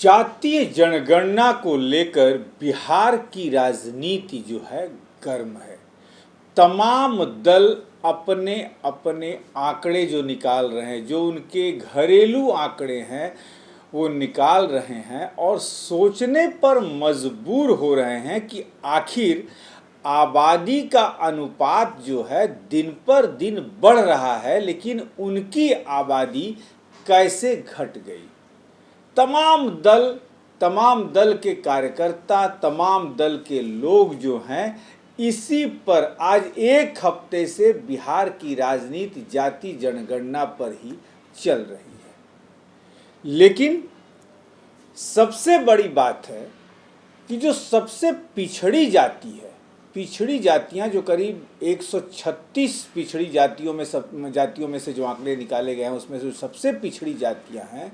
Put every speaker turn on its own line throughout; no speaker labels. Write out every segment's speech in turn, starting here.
जातीय जनगणना को लेकर बिहार की राजनीति जो है गर्म है। तमाम दल अपने अपने आंकड़े जो निकाल रहे हैं, जो उनके घरेलू आंकड़े हैं वो निकाल रहे हैं और सोचने पर मजबूर हो रहे हैं कि आखिर आबादी का अनुपात जो है दिन पर दिन बढ़ रहा है, लेकिन उनकी आबादी कैसे घट गई। तमाम दल के कार्यकर्ता, तमाम दल के लोग जो हैं इसी पर आज एक हफ्ते से बिहार की राजनीति जाति जनगणना पर ही चल रही है। लेकिन सबसे बड़ी बात है कि जो सबसे पिछड़ी जाति है, पिछड़ी जातियां जो करीब 136 पिछड़ी जातियों में से जो आंकड़े निकाले गए हैं उसमें से जो सबसे पिछड़ी जातियां हैं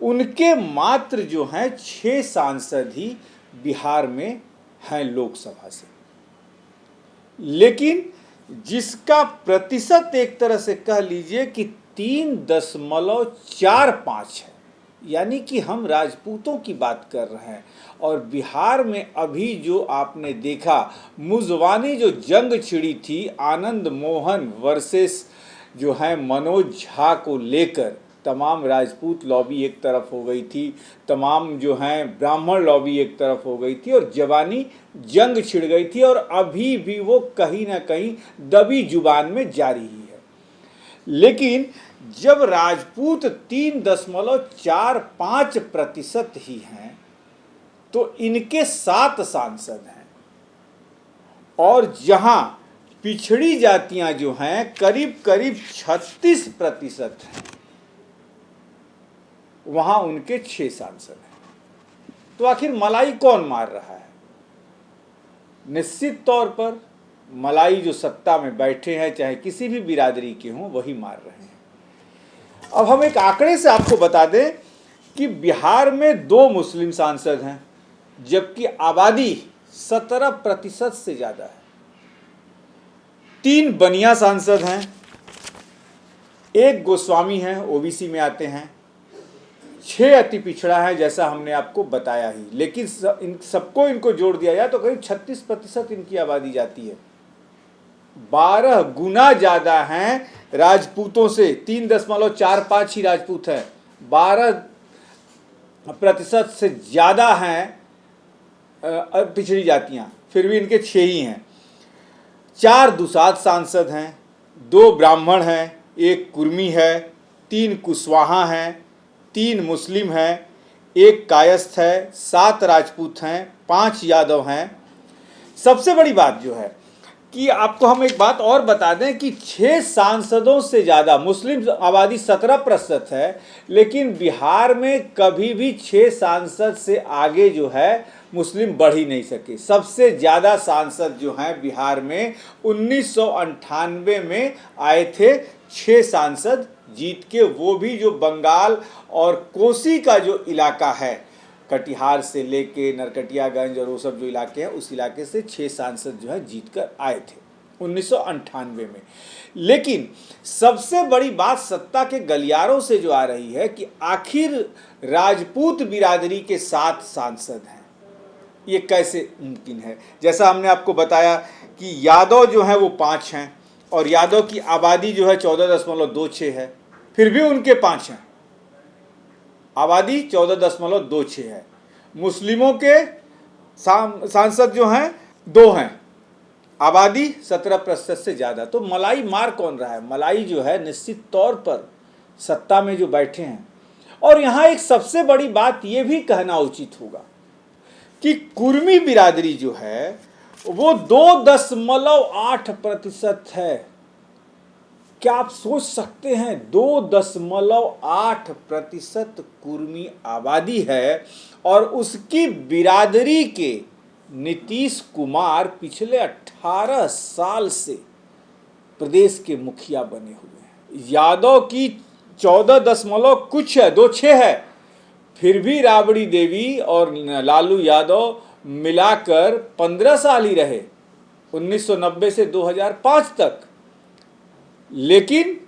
उनके मात्र जो हैं 6 सांसद ही बिहार में हैं लोकसभा से। लेकिन जिसका प्रतिशत एक तरह से कह लीजिए कि 3.45 है, यानी कि हम राजपूतों की बात कर रहे हैं। और बिहार में अभी जो आपने देखा मुजवानी जो जंग छिड़ी थी आनंद मोहन वर्सेस जो है मनोज झा को लेकर, तमाम राजपूत लॉबी एक तरफ हो गई थी, तमाम जो हैं ब्राह्मण लॉबी एक तरफ हो गई थी और जवानी जंग छिड़ गई थी और अभी भी वो कहीं ना कहीं दबी जुबान में जारी ही है। लेकिन जब राजपूत 3.45% ही हैं तो इनके 7 सांसद हैं और जहां पिछड़ी जातियां जो हैं करीब करीब 36% हैं, वहां उनके 6 सांसद हैं। तो आखिर मलाई कौन मार रहा है? निश्चित तौर पर मलाई जो सत्ता में बैठे हैं चाहे किसी भी बिरादरी के हों वही मार रहे हैं। अब हम एक आंकड़े से आपको बता दें कि बिहार में 2 मुस्लिम सांसद हैं जबकि आबादी 17% से ज्यादा है। 3 बनिया सांसद हैं, 1 गोस्वामी हैं, ओबीसी में आते हैं, 6 अति पिछड़ा है जैसा हमने आपको बताया ही। लेकिन इन सबको इनको जोड़ दिया जाए तो करीब 36% इनकी आबादी जाती है। 12 गुना ज्यादा हैं राजपूतों से, 3.45 ही राजपूत हैं, 12% से ज्यादा हैं पिछड़ी जातियां, फिर भी इनके 6 ही हैं। 4 दुसाध सांसद हैं, 2 ब्राह्मण हैं, 1 कुर्मी है, 3 कुशवाहा हैं, 3 मुस्लिम हैं, 1 कायस्थ है, 7 राजपूत हैं, 5 यादव हैं। सबसे बड़ी बात जो है कि आपको हम एक बात और बता दें कि 6 सांसदों से ज़्यादा मुस्लिम आबादी 17% है, लेकिन बिहार में कभी भी 6 सांसद से आगे जो है मुस्लिम बढ़ ही नहीं सके। सबसे ज़्यादा सांसद जो हैं बिहार में 1998 में आए थे, 6 सांसद जीत के, वो भी जो बंगाल और कोसी का जो इलाका है, कटिहार से लेके नरकटियागंज और वो सब जो इलाके हैं उस इलाके से 6 सांसद जो है जीत कर आए थे 1998 में। लेकिन सबसे बड़ी बात सत्ता के गलियारों से जो आ रही है कि आखिर राजपूत बिरादरी के 7 सांसद हैं, ये कैसे मुमकिन है। जैसा हमने आपको बताया कि यादव जो है वो 5 हैं और यादव की आबादी जो है 14.26 है, फिर भी उनके 5 हैं, आबादी 14.26 है। मुस्लिमों के सांसद जो हैं 2 हैं, आबादी 17% से ज़्यादा। तो मलाई मार कौन रहा है? मलाई जो है निश्चित तौर पर सत्ता में जो बैठे हैं। और यहाँ एक सबसे बड़ी बात ये भी कहना उचित होगा कि कुर्मी बिरादरी जो है वो 2.8% है। क्या आप सोच सकते हैं 2.8% कुर्मी आबादी है और उसकी बिरादरी के नीतीश कुमार पिछले 18 साल से प्रदेश के मुखिया बने हुए हैं। यादव की 14 कुछ है, 26 है, फिर भी राबड़ी देवी और लालू यादव मिलाकर 15 साल ही रहे, 1990 से 2005 तक। लेकिन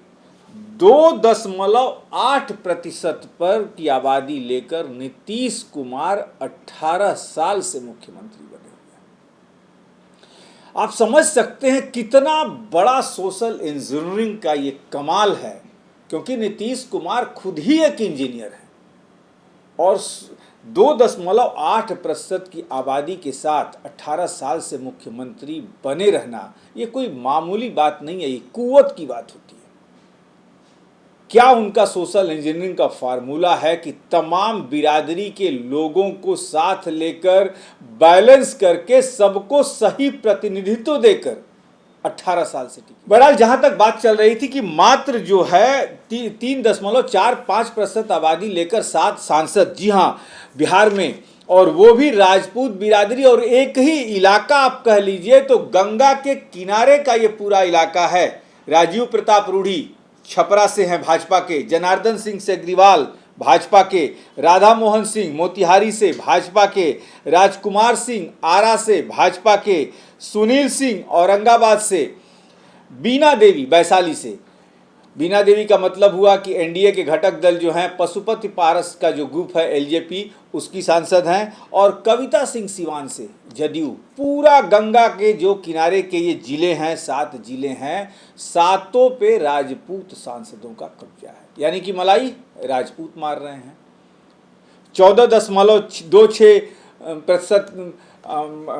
2.8% पर की आबादी लेकर नीतीश कुमार 18 साल से मुख्यमंत्री बने हुए हैं। आप समझ सकते हैं कितना बड़ा सोशल इंजीनियरिंग का ये कमाल है, क्योंकि नीतीश कुमार खुद ही एक इंजीनियर है और 2.8% की आबादी के साथ 18 साल से मुख्यमंत्री बने रहना ये कोई मामूली बात नहीं है, ये कुव्वत की बात होती है। क्या उनका सोशल इंजीनियरिंग का फार्मूला है कि तमाम बिरादरी के लोगों को साथ लेकर बैलेंस करके सबको सही प्रतिनिधित्व देकर 18 साल से टिकी। बहरहाल जहां तक बात चल रही थी कि मात्र जो है 3.45% आबादी लेकर 7 सांसद, जी हां, बिहार में, और वो भी राजपूत बिरादरी, और एक ही इलाका आप कह लीजिए तो गंगा के किनारे का ये पूरा इलाका है। राजीव प्रताप रूढ़ी छपरा से हैं भाजपा के, जनार्दन सिंह सेग्रीवाल भाजपा के, राधा मोहन सिंह मोतिहारी से भाजपा के, राजकुमार सिंह आरा से भाजपा के, सुनील सिंह औरंगाबाद से, बीना देवी वैशाली से। बीना देवी का मतलब हुआ कि एनडीए के घटक दल जो हैं पशुपति पारस का जो ग्रुप है एलजेपी, उसकी सांसद हैं, और कविता सिंह सिवान से जदयू। पूरा गंगा के जो किनारे के ये जिले हैं, 7 जिले हैं, 7 पे राजपूत सांसदों का कब्जा है, यानी कि मलाई राजपूत मार रहे हैं। 14.26%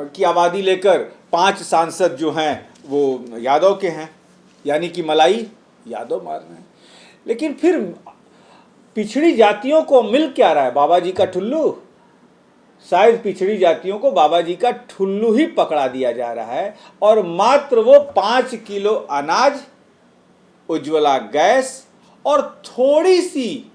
की आबादी लेकर 5 सांसद जो हैं वो यादव के हैं, यानी कि मलाई यादव मार रहे हैं। लेकिन फिर पिछड़ी जातियों को मिल क्या रहा है? बाबा जी का ठुल्लू। शायद पिछड़ी जातियों को बाबा जी का ठुल्लू ही पकड़ा दिया जा रहा है, और मात्र वो 5 किलो अनाज, उज्ज्वला गैस और थोड़ी सी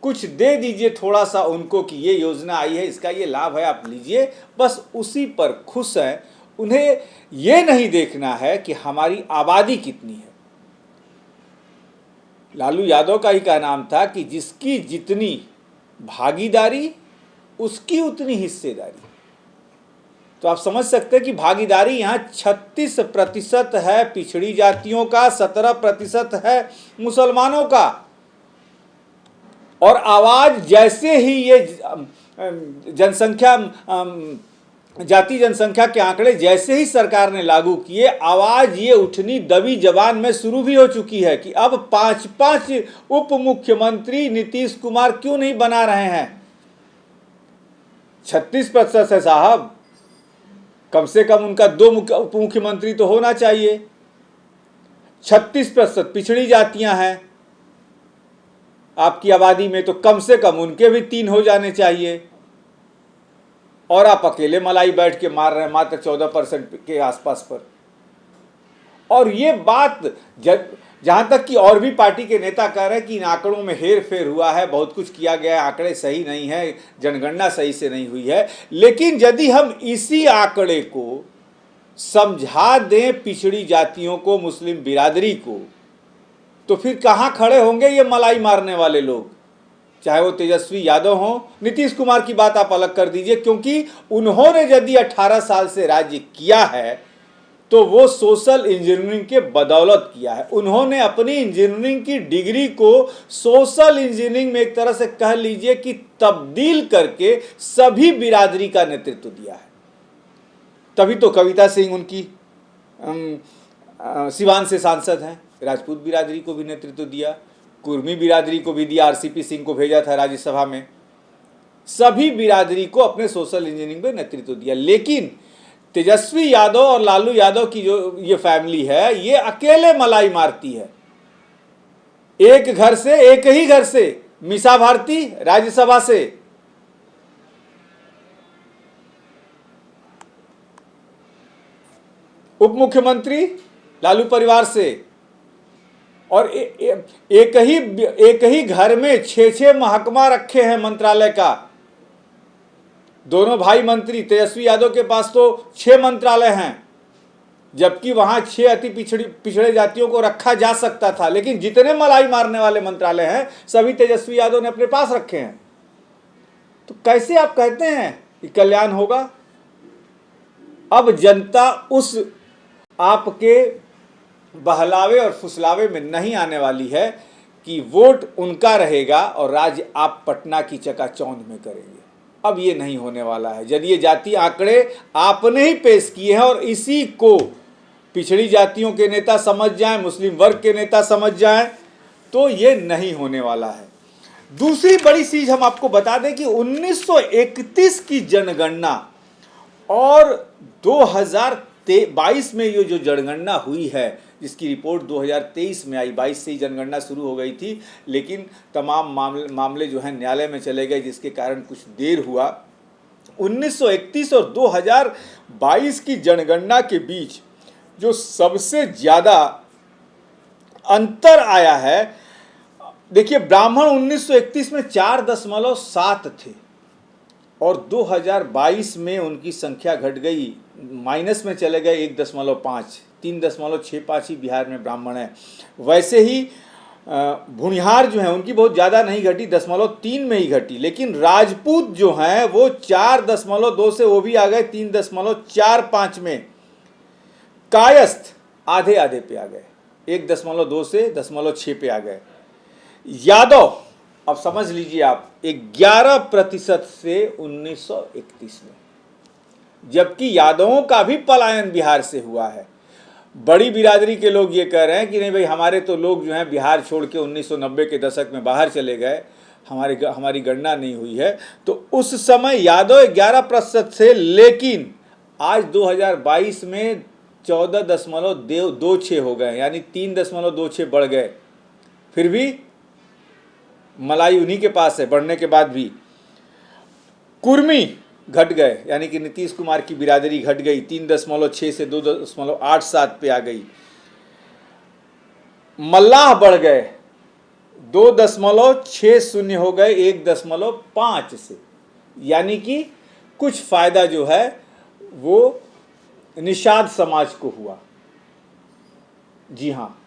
कुछ दे दीजिए थोड़ा सा उनको कि ये योजना आई है, इसका ये लाभ है, आप लीजिए, बस उसी पर खुश हैं। उन्हें ये नहीं देखना है कि हमारी आबादी कितनी है। लालू यादव का ही का नाम था कि जिसकी जितनी भागीदारी उसकी उतनी हिस्सेदारी। तो आप समझ सकते हैं कि भागीदारी यहाँ 36% है पिछड़ी जातियों का, 17% है मुसलमानों का। और आवाज जैसे ही ये जनसंख्या, जाति जनसंख्या के आंकड़े जैसे ही सरकार ने लागू किए, आवाज ये उठनी दबी जबान में शुरू भी हो चुकी है कि अब 5-5 उप मुख्यमंत्री नीतीश कुमार क्यों नहीं बना रहे हैं। 36% है साहब, कम से कम उनका 2 उप मुख्यमंत्री तो होना चाहिए। 36% पिछड़ी जातियां हैं आपकी आबादी में, तो कम से कम उनके भी 3 हो जाने चाहिए। और आप अकेले मलाई बैठ के मार रहे हैं मात्र 14% के आसपास पर। और ये बात जहां तक कि और भी पार्टी के नेता कह रहे हैं कि इन आंकड़ों में हेर फेर हुआ है, बहुत कुछ किया गया है, आंकड़े सही नहीं है, जनगणना सही से नहीं हुई है। लेकिन यदि हम इसी आंकड़े को समझा दें पिछड़ी जातियों को, मुस्लिम बिरादरी को, तो फिर कहां खड़े होंगे ये मलाई मारने वाले लोग? चाहे वो तेजस्वी यादव हों, नीतीश कुमार की बात आप अलग कर दीजिए, क्योंकि उन्होंने यदि 18 साल से राज्य किया है तो वो सोशल इंजीनियरिंग के बदौलत किया है। उन्होंने अपनी इंजीनियरिंग की डिग्री को सोशल इंजीनियरिंग में एक तरह से कह लीजिए कि तब्दील करके सभी बिरादरी का नेतृत्व दिया है। तभी तो कविता सिंह उनकी सिवान से सांसद हैं, राजपूत बिरादरी को भी नेतृत्व दिया, कुर्मी बिरादरी को भी दिया, आरसीपी सिंह को भेजा था राज्यसभा में, सभी बिरादरी को अपने सोशल इंजीनियरिंग में नेतृत्व दिया। लेकिन तेजस्वी यादव और लालू यादव की जो ये फैमिली है, ये अकेले मलाई मारती है। एक ही घर से मीसा भारती राज्यसभा से, उप मुख्यमंत्री लालू परिवार से, और एक ही घर में 6-6 महकमा रखे हैं मंत्रालय का। दोनों भाई मंत्री, तेजस्वी यादव के पास तो 6 मंत्रालय हैं, जबकि वहां 6 अति पिछड़े जातियों को रखा जा सकता था। लेकिन जितने मलाई मारने वाले मंत्रालय हैं सभी तेजस्वी यादव ने अपने पास रखे हैं। तो कैसे आप कहते हैं कि कल्याण होगा? अब जनता उस आपके बहलावे और फुसलावे में नहीं आने वाली है कि वोट उनका रहेगा और राज्य आप पटना की चकाचौंध में करेंगे। अब ये नहीं होने वाला है। यदि ये जाति आंकड़े आपने ही पेश किए हैं और इसी को पिछड़ी जातियों के नेता समझ जाएं, मुस्लिम वर्ग के नेता समझ जाएं, तो ये नहीं होने वाला है। दूसरी बड़ी चीज हम आपको बता दें कि 1931 की जनगणना और 2022 में ये जो जनगणना हुई है, जिसकी रिपोर्ट 2023 में आई, 22 से ही जनगणना शुरू हो गई थी, लेकिन तमाम मामले जो हैं न्यायालय में चले गए, जिसके कारण कुछ देर हुआ। 1931 और 2022 की जनगणना के बीच जो सबसे ज़्यादा अंतर आया है, देखिए ब्राह्मण 1931 में 4.7 थे और 2022 में उनकी संख्या घट गई, माइनस में चले गए 1.5, 3.65 ही बिहार में ब्राह्मण है। वैसे ही भुनिहार जो हैं उनकी बहुत ज़्यादा नहीं घटी, 0.3 में ही घटी, लेकिन राजपूत जो हैं वो 4.2 से वो भी आ गए 3.45 में। कायस्थ आधे आधे पे आ गए, 1.2 से 0.6 पे आ गए। यादव अब समझ लीजिए आप 11% से 1931 में, जबकि यादवों का भी पलायन बिहार से हुआ है। बड़ी बिरादरी के लोग ये कह रहे हैं कि नहीं भाई, हमारे तो लोग जो हैं बिहार छोड़ के 1990 के दशक में बाहर चले गए, हमारी गणना नहीं हुई है। तो उस समय यादव 11% थे, लेकिन आज 2022 में 14.26 हो गए, यानी 3.26 बढ़ गए। फिर भी मलाई उन्हीं के पास है बढ़ने के बाद भी। कुर्मी घट गए, यानी कि नीतीश कुमार की बिरादरी घट गई, 3.6 से 2.87 पे आ गई। मल्लाह बढ़ गए, 2.60 हो गए 1.5 से, यानी कि कुछ फायदा जो है वो निषाद समाज को हुआ। जी हाँ,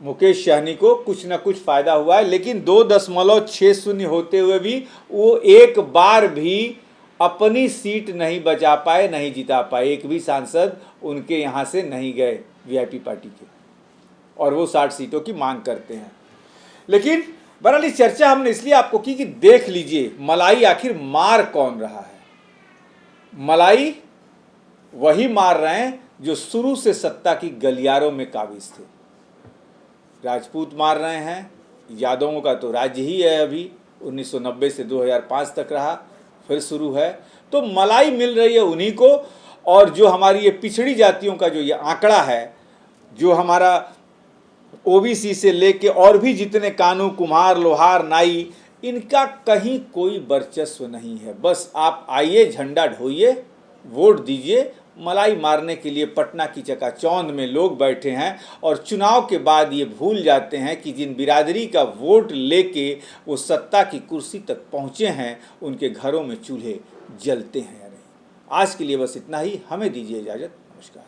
मुकेश सहनी को कुछ ना कुछ फायदा हुआ है, लेकिन 2.60 होते हुए भी वो एक बार भी अपनी सीट नहीं बचा पाए, नहीं जिता पाए। एक भी सांसद उनके यहाँ से नहीं गए वीआईपी पार्टी के, और वो 60 सीटों की मांग करते हैं। लेकिन बहरहाल इस चर्चा हमने इसलिए आपको की कि देख लीजिए मलाई आखिर मार कौन रहा है। मलाई वही मार रहे हैं जो शुरू से सत्ता की गलियारों में काबिज थे। राजपूत मार रहे हैं, यादवों का तो राज्य ही है, अभी 1990 से 2005 तक रहा, फिर शुरू है। तो मलाई मिल रही है उन्हीं को, और जो हमारी ये पिछड़ी जातियों का जो ये आंकड़ा है, जो हमारा ओबीसी से लेके और भी जितने कानू, कुम्हार, लोहार, नाई, इनका कहीं कोई वर्चस्व नहीं है। बस आप आइए, झंडा ढोइए, वोट दीजिए। मलाई मारने के लिए पटना की चकाचौंध में लोग बैठे हैं, और चुनाव के बाद ये भूल जाते हैं कि जिन बिरादरी का वोट लेके वो सत्ता की कुर्सी तक पहुँचे हैं, उनके घरों में चूल्हे जलते हैं या नहीं। आज के लिए बस इतना ही, हमें दीजिए इजाज़त। नमस्कार।